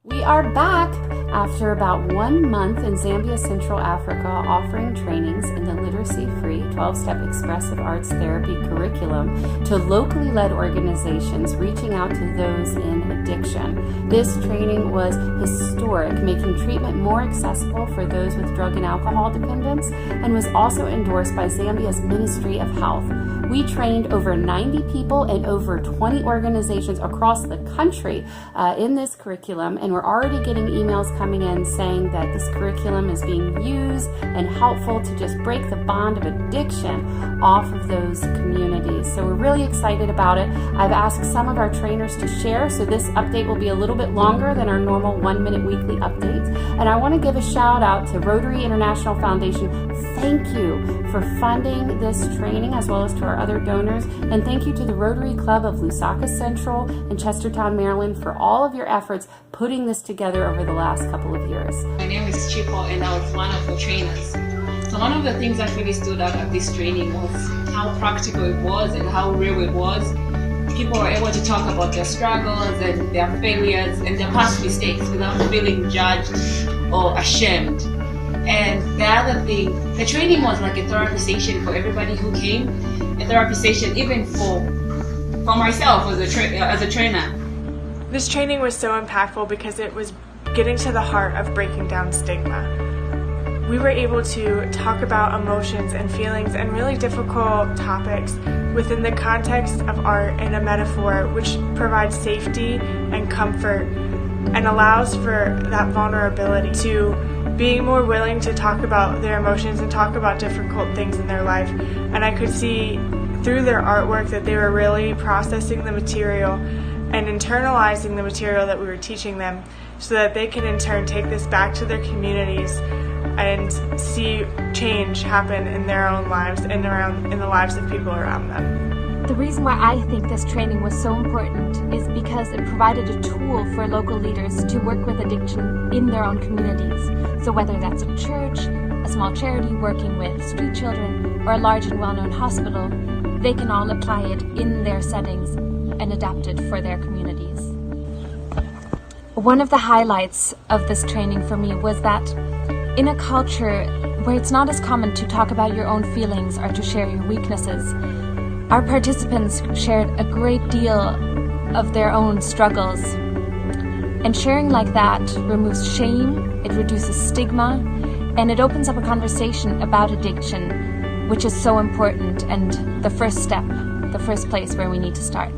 We are back after about 1 month in Zambia, Central Africa, offering trainings in the literacy-free 12-step expressive arts therapy curriculum to locally led organizations reaching out to those in addiction. This training was historic, making treatment more accessible for those with drug and alcohol dependence, and was also endorsed by Zambia's Ministry of Health. We trained over 90 people and over 20 organizations across the country in this curriculum, and we're already getting emails coming in saying that this curriculum is being used and helpful to just break the bond of addiction off of those communities. So we're really excited about it. I've asked some of our trainers to share, so this update will be a little bit longer than our normal 1-minute weekly updates. And I want to give a shout out to Rotary International Foundation. Thank you for funding this training, as well as to our other donors. And thank you to the Rotary Club of Lusaka Central in Chestertown, Maryland, for all of your efforts putting this together over the last couple of years. My name is Chipo, and I was one of the trainers. So one of the things that really stood out at this training was how practical it was and how real it was. People were able to talk about their struggles and their failures and their past mistakes without feeling judged or ashamed. And the other thing, the training was like a therapy session for everybody who came, a therapy session even for myself as a trainer. This training was so impactful because it was getting to the heart of breaking down stigma. We were able to talk about emotions and feelings and really difficult topics within the context of art and a metaphor which provides safety and comfort and allows for that vulnerability to being more willing to talk about their emotions and talk about difficult things in their life. And I could see through their artwork that they were really processing the material and internalizing the material that we were teaching them so that they can in turn take this back to their communities and see change happen in their own lives and in the lives of people around them. The reason why I think this training was so important is because it provided a tool for local leaders to work with addiction in their own communities. So whether that's a church, a small charity working with street children, or a large and well-known hospital, they can all apply it in their settings and adapt it for their communities. One of the highlights of this training for me was that in a culture where it's not as common to talk about your own feelings or to share your weaknesses, our participants shared a great deal of their own struggles. And sharing like that removes shame, it reduces stigma, and it opens up a conversation about addiction, which is so important and the first step, the first place where we need to start.